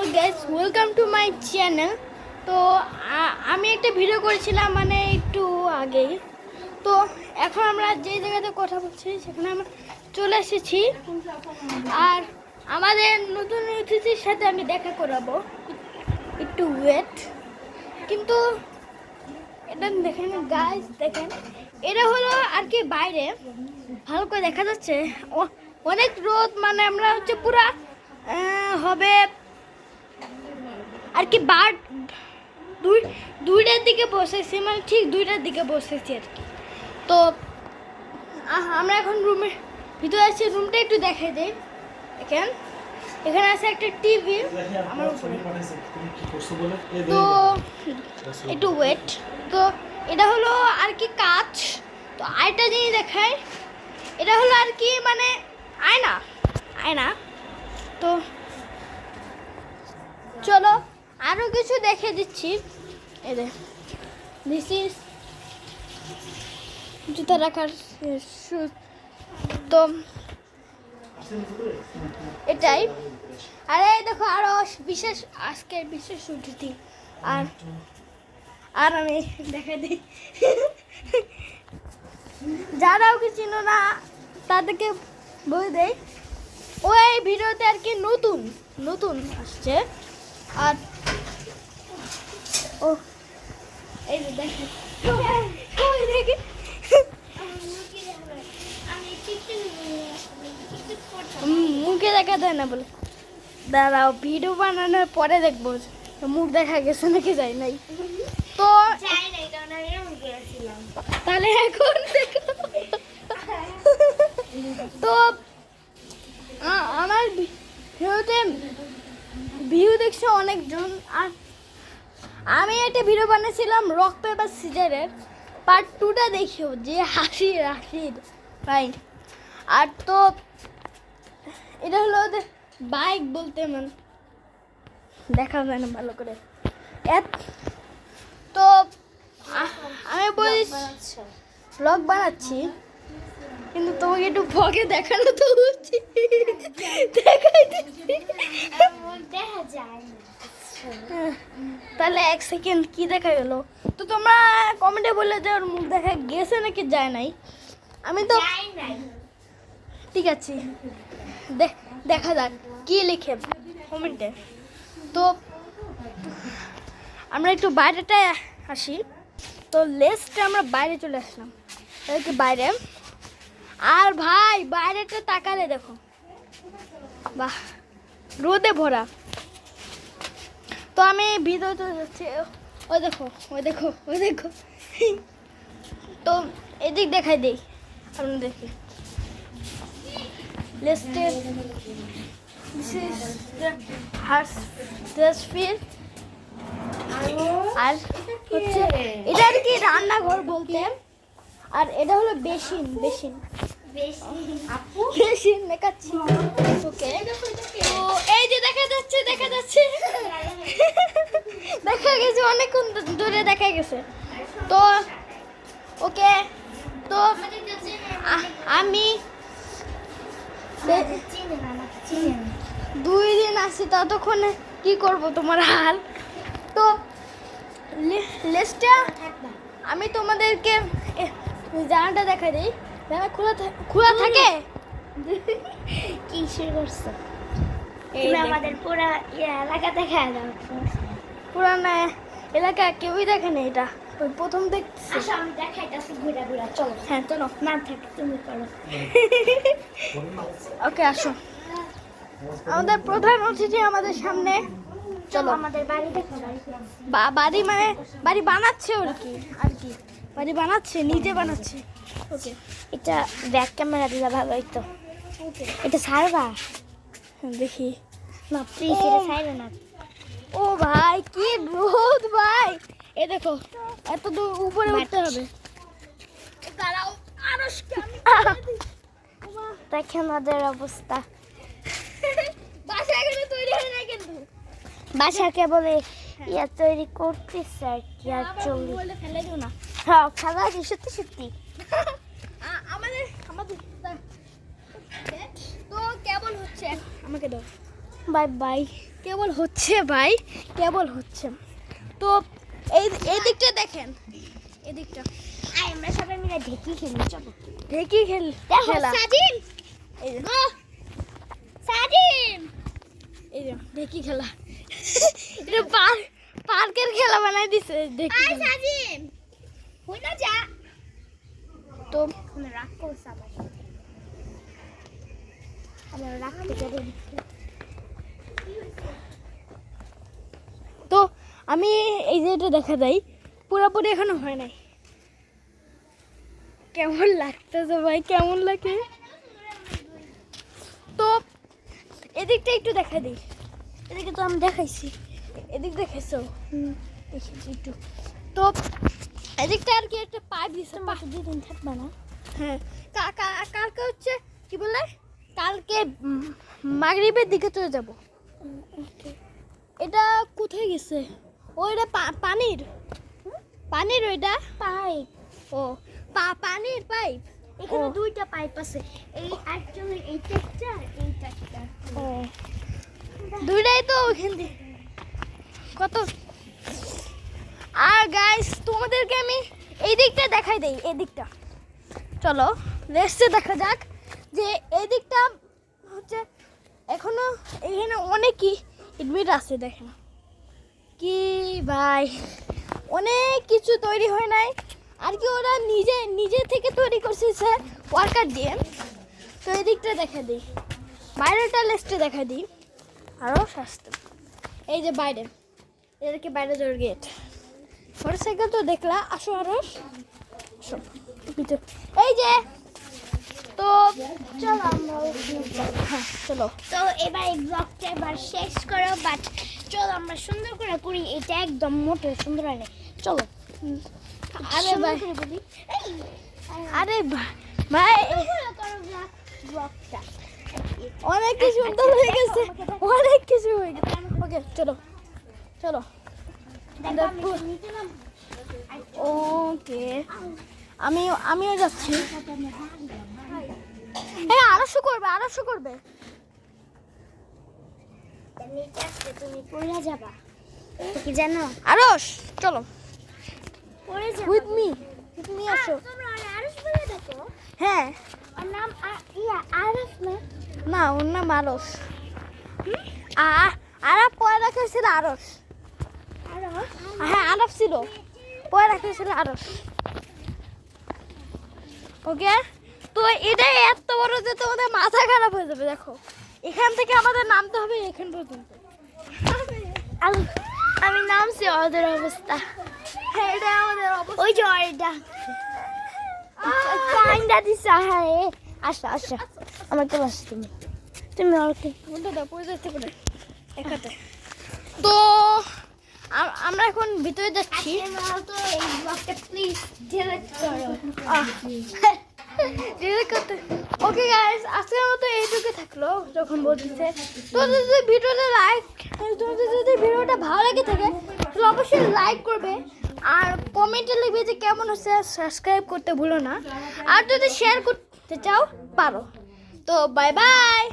Hello guys, welcome to my channel. তো আমি একটা ভিডিও করেছিলাম মানে একটু আগেই। তো এখন আমরা যে জায়গাতে কথা বলছি সেখানে আমরা চলে এসেছি, আর আমাদের নতুন অতিথির সাথে আমি দেখা করাবো। একটু ওয়েট, কিন্তু এটা দেখেন গাইস, দেখেন এটা হলো আর কি বাইরে ভালো করে দেখা যাচ্ছে। অনেক রোদ, মানে আমরা হচ্ছে পুরা হবে আর কি দুইটার দিকে বসেছি, মানে ঠিক দুইটার দিকে বসেছি আর কি। তো আমরা এখন রুমের ভিতরে আছি, রুমটা একটু দেখাই দেই। দেখেন এখানে আছে একটা টিভি আমার উপরে। তো একটু ওয়েট, তো এটা হলো আর কি কাঁচ। তো আরেকটা জিনিস দেখাই, এটা হলো আর কি মানে আয়না আয়না। তো চলো আরো কিছু দেখে দিচ্ছি। এই যে দিস ইজ জুতা রাখার তো এটাই। আরে দেখো আরো বিশেষ, আজকের বিশেষ অতিথি। আর আর আমি দেখা দিই, যারা ওকে চিনো না তাদেরকে বলে দেয় ওই ভিডিওতে আর কি নতুন নতুন আসছে। আর ও এই যে দেখেন মুখে দেখা দেয় না বলে, দাঁড়াও ভিডিও বানানোর পরে দেখবো মুখ দেখা গেছে নাকি যায় নাই। তো তাহলে এখন দেখো। তো আমার ভিডিওতে ভিউ দেখছে অনেকজন। আর আমি একটা ভিডিও বানিয়েছিলাম রক পেপার সিজারের পার্ট 2টা দেখিও, যে হাসির ভাই। আর তো এটা হলো বাইক বলতে মানে দেখা যায় না ভালো করে। তো আমি বলি ব্লগ বানাচ্ছি, কিন্তু তোমাকে একটু ভগে দেখানো তো উচিত। তাহলে এক সেকেন্ড কি দেখা গেল। তো তোমরা কমেন্টে বলে যে ওর মুখ দেখা গেছে নাকি যায় নাই। আমি তো ঠিক আছে, দেখা যাক কি লিখে কমেন্টে। তো আমরা একটু বাইরেটায় আসি। তো লেসটা আমরা বাইরে চলে আসলাম, কি বাইরে। আর ভাই বাইরেটা তাকালে দেখো, বাহ রোদে ভরা। তো আমি ভিডিওতে যাচ্ছি, ওই দেখো ওই দেখো ওই দেখো। তো এদিক দেখাই দিই আপনার দেখি লেস্টে। আর হচ্ছে এটা আর কি রান্নাঘর বলতে। আর এটা হলো বেসিন মেকাচ্ছি ওকে। তো এই যে দেখা যাচ্ছে দেখা গেছে, অনেকক্ষণ দূরে দেখা গেছে। তো ওকে, তো আমি 2 দিন আসি, ততক্ষণে কি করব তোমার হাল। তো লেসটা আমি তোমাদেরকে জানাটা দেখা দিই, জানা খোলা থাকে। কি শুরু করছো আমাদের পুরা এলাকা দেখা দাও। পুরানা এলাকা কেউই দেখে না, এটা ওই প্রথম দেখছি। আমি দেখাইতেছি ঘুরা চলো। হ্যাঁ চলো, না থাকে তুমি করো। ওকে আসো, আমাদের প্রধান অতিথি আমাদের সামনে। চলো আমাদের বাড়ি দেখো। বাড়ি মানে বাড়ি বানাচ্ছে আর কি বাড়ি বানাচ্ছে, নিজে বানাচ্ছে। ওকে, এটা ব্যাক ক্যামেরা দিলে ভালো হইতো। এটা ছাড়বা দেখি না প্লিজ, এটা ছাড়বে না। ও ভাই কি রোদ ভাই, এ দেখো এত দূর উপরে উঠতে হবে। দাঁড়াও আরো দেখে আমাদের অবস্থা। বাসা এখনো তৈরি হয় না, কিন্তু বাসা কেবলে ইয়া তৈরি করতেছে আর কি। আর চলবে ফেলে দিও না। হ্যাঁ ফেলা কি সত্যি আমাদের তো কেবল হচ্ছে আমাকে দাও। Bye bye. কেবল হচ্ছে ভাই, কেবল হচ্ছে। তো এই দিকটা দেখেন, এদিকটা আমরা সবাই মিলে ঢেকি খেলি, চলো। ঢেকি খেলা। সাজিম, এই যে সাজিম, এই যে ঢেকি খেলা। এটা পার্কের খেলা বানাই দিছে ঢেকি খেলা। সাজিম হই না যা। তো আমরা রাগ করছ আমার রাগ করে। তো আমি এই যে এটা দেখা যায় পুরোপুরি এখনো হয় নাই। কেমন লাগতেছে ভাই, কেমন লাগে? তো এদিকটা একটু দেখা দিই। এদিকে তো আমি দেখাইছি, এদিক দেখাইছো? দেখেছি একটু। তো এদিকটা আর কি একটা পাইপ দিচ্ছে, দুদিন থাকবে না? হ্যাঁ। কালকে হচ্ছে কি বলে, কালকে মাগরিবের দিকে চলে যাব। এটা কোথায় গেছে? ওইটা পানির ওইটা পাইপ। ও পানির পাইপ। এখানে ও। দুইটা পাইপ আছে, এই একচুয়ালি এইটা একটা আর এইটা একটা। ও দুইটাই তো ওখান দিয়ে কত। আর গাইস তোমাদেরকে আমি এই দিকটা দেখাই দেই, এই দিকটা চলো রেস্টে দেখা যাক। যে এই দিকটা হচ্ছে এখনো এখানে অনেকই ইটমিট আছে, দেখেন কি ভাই, অনেক কিছু তৈরি হয় নাই আর কি, ওরা নিজে থেকে তৈরি করছে ওয়ার্কার দিয়ে। তো এই দিকটা দেখা দিই, বাইরেটা লেস্টে দেখা দিই আরও সস্তা। এই যে বাইরে, এদেরকে বাইরে যাওয়ার গেট। মোটরসাইকেল তো দেখলা, আসো আরো আসো ভিতরে। এই যে তো চলো আমরা ওখানে যাই। হ্যাঁ চলো। তো এবার এই ব্লগটা এবার শেষ করো, বাট চলো আমরা সুন্দর করে করি। এটা একদম মোটে সুন্দর হয় না, চলো। আরে ভাই, সুন্দর করে বলি। এই, আরে ভাই সুন্দর করে করো ব্লগটা। অনেক কিছু সুন্দর হয়ে গেছে, অনেক কিছু হয়ে গেছে। ওকে চলো চলো। দেখো আমি নিচে নাম। ওকে আমিও যাচ্ছি। হ্যাঁ আড়াইশো করবে। নিচে আসতে তুমি পড়ে যাবা, কি জানো? আরশ চলো পড়ে যাবা। উইথ মি আসো। তোমরা আরশ বলে দেখো। হ্যাঁ ওর নাম আরশ না? না, ওর নাম আরশ। আরব পরে রাখা হয়েছিল আরশ। আরশ? হ্যাঁ আরব ছিল, পরে রাখা হয়েছিল আরশ। ওকে তো এটাই এত বড় যে তোমাদের মাথা খারাপ হয়ে যাবে। দেখো এখান থেকে আমাদের নামতে হবে এখান পর্যন্ত। আমি নামছি, ওদের অবস্থা। হ্যাঁ এটাই আমাদের অবস্থা। ওই যে ওইটা কাইন্ডা দিছা। হ্যাঁ আসো আসো, আমার তো আসো, তুমি ওকে বলতে দাও, পড়ে যাচ্ছে পরে একাতে। তো আমরা এখন ভিতরে যাচ্ছি। তো এই ব্লগটা প্লিজ ডিলিট করো। ওকে গাইস, আজকের মতো এইটুকু থাকলো। যখন বলতেছে তোমাদের যদি ভিডিওটা তোমাদের যদি ভিডিওটা ভালো লেগে থাকে তাহলে অবশ্যই লাইক করবে আর কমেন্টে লিখবে যে কেমন হচ্ছে। সাবস্ক্রাইব করতে ভুলো না, আর যদি শেয়ার করতে চাও পারো। তো বাই বাই।